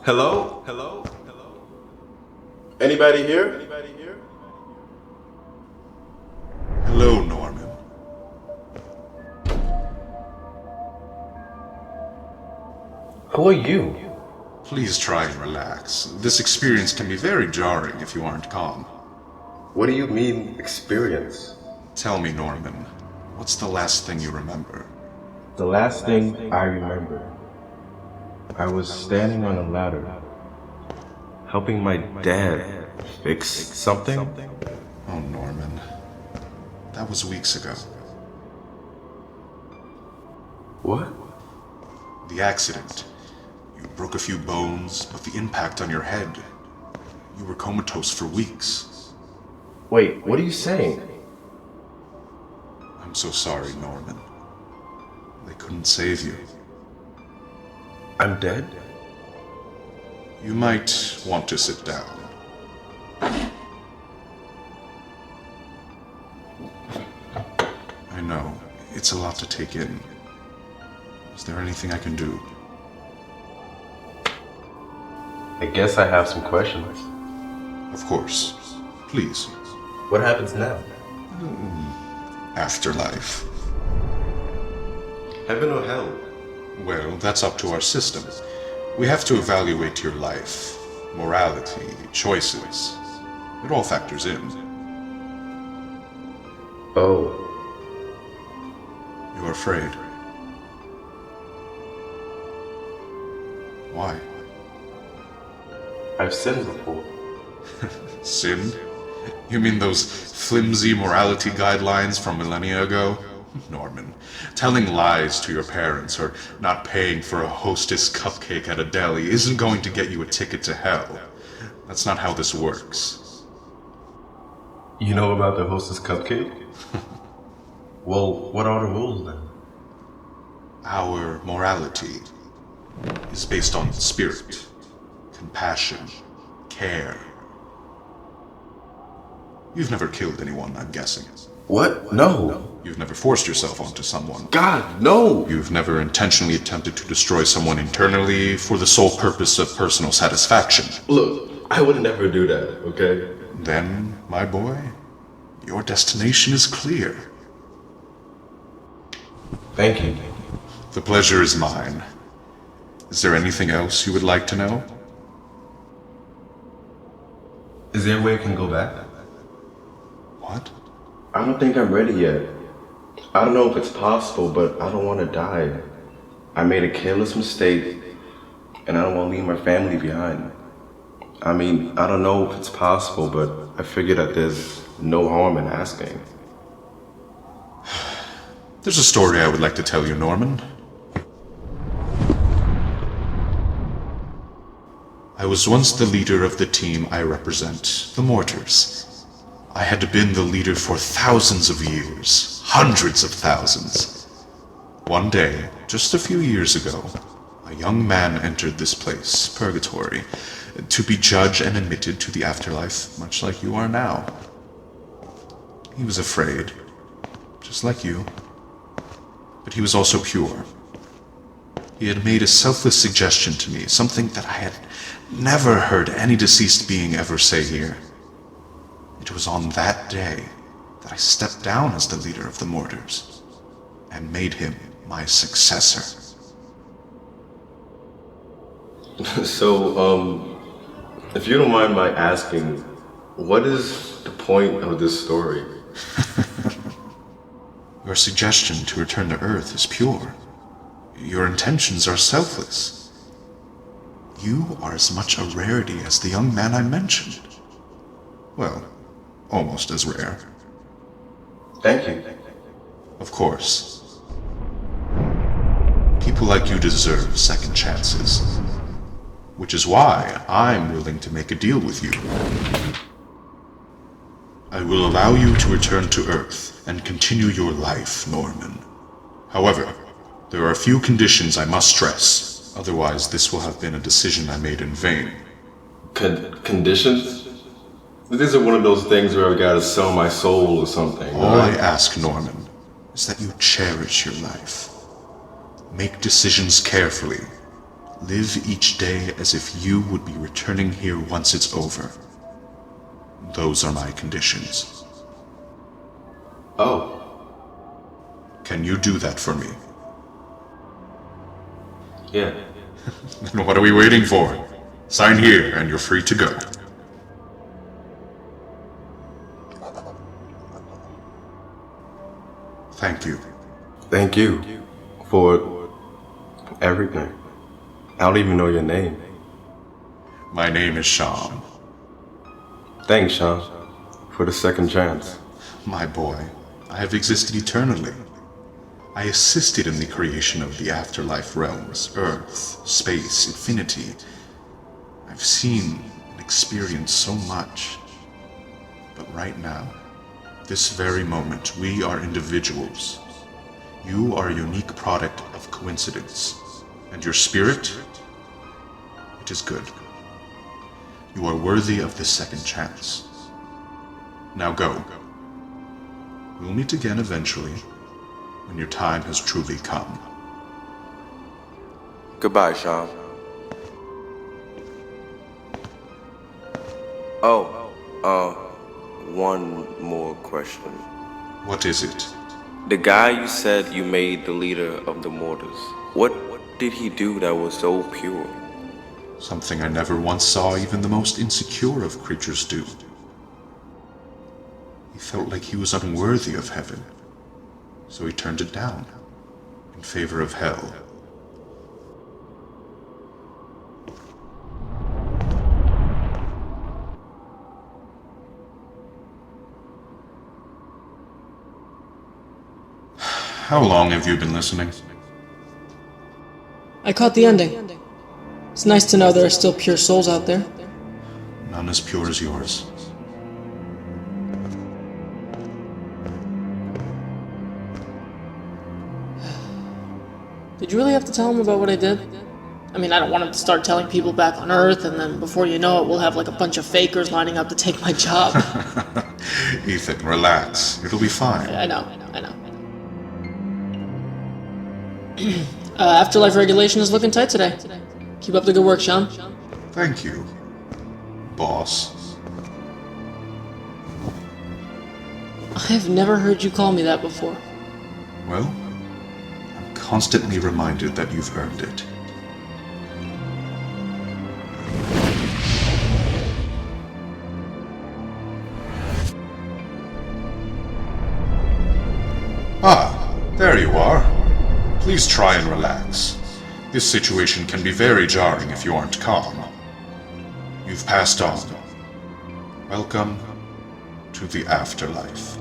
Hello? Hello? Hello? Anybody here? Anybody here? Hello, Norman. Who are you? Please try and relax. This experience can be very jarring if you aren't calm. What do you mean, experience? Tell me, Norman, what's the last thing you remember? The last thing I remember, I was standing on a ladder, helping my dad fix something. Oh, Norman. That was weeks ago. What? The accident. You broke a few bones, but the impact on your head. You were comatose for weeks. Wait, what are you saying? I'm so sorry, Norman. They couldn't save you. I'm dead? You might want to sit down. I know, it's a lot to take in. Is there anything I can do? I guess I have some questions. Of course. Please. What happens now? Afterlife. Heaven or hell? Well, that's up to our system. We have to evaluate your life, morality, choices. It all factors in. Oh. You're afraid. Why? I've sinned before. Sin? You mean those flimsy morality guidelines from millennia ago? Norman, telling lies to your parents or not paying for a Hostess cupcake at a deli isn't going to get you a ticket to hell. That's not how this works. You know about the Hostess cupcake? Well, what are the rules then? Our morality is based on spirit, compassion, care. You've never killed anyone, I'm guessing. What? No. You've never forced yourself onto someone. God, no! You've never intentionally attempted to destroy someone internally for the sole purpose of personal satisfaction. Look, I would never do that, okay? Then, my boy, your destination is clear. Thank you. The pleasure is mine. Is there anything else you would like to know? Is there a way I can go back? What? I don't think I'm ready yet. I don't know if it's possible, but I don't want to die. I made a careless mistake, and I don't want to leave my family behind. I mean, I don't know if it's possible, but I figure that there's no harm in asking. There's a story I would like to tell you, Norman. I was once the leader of the team I represent, the Moorters. I had been the leader for thousands of years, hundreds of thousands. One day, just a few years ago, a young man entered this place, Purgatory, to be judged and admitted to the afterlife, much like you are now. He was afraid, just like you, but he was also pure. He had made a selfless suggestion to me, something that I had never heard any deceased being ever say here. It was on that day that I stepped down as the leader of the Moorters and made him my successor. So, if you don't mind my asking, what is the point of this story? Your suggestion to return to Earth is pure. Your intentions are selfless. You are as much a rarity as the young man I mentioned. Well, almost as rare. Thank you. Of course. People like you deserve second chances. Which is why I'm willing to make a deal with you. I will allow you to return to Earth and continue your life, Norman. However, there are a few conditions I must stress. Otherwise, this will have been a decision I made in vain. Conditions? This isn't one of those things where I gotta sell my soul or something. All I ask, Norman, is that you cherish your life. Make decisions carefully. Live each day as if you would be returning here once it's over. Those are my conditions. Oh, Can you do that for me? yeah. Then what are we waiting for? Sign here and you're free to go. Thank you. Thank you for everything. I don't even know your name. My name is Shaam. Thanks, Shaam, for the second chance. My boy, I have existed eternally. I assisted in the creation of the afterlife realms, Earth, space, infinity. I've seen and experienced so much. But right now, this very moment, we are individuals. You are a unique product of coincidence. And your spirit? It is good. You are worthy of this second chance. Now go. We'll meet again eventually, when your time has truly come. Goodbye, Shaam. One more question. What is it? The guy you said you made the leader of the Moorters, what did he do that was so pure? Something I never once saw even the most insecure of creatures do. He felt like he was unworthy of heaven, so he turned it down in favor of hell. How long have you been listening? I caught the ending. It's nice to know there are still pure souls out there. None as pure as yours. Did you really have to tell him about what I did? I mean, I don't want him to start telling people back on Earth, and then before you know it, we'll have like a bunch of fakers lining up to take my job. Ethan, relax. It'll be fine. I know. Afterlife regulation is looking tight today. Keep up the good work, Shaam. Thank you, boss. I have never heard you call me that before. Well, I'm constantly reminded that you've earned it. Ah, there you are. Please try and relax. This situation can be very jarring if you aren't calm. You've passed on. Welcome to the afterlife.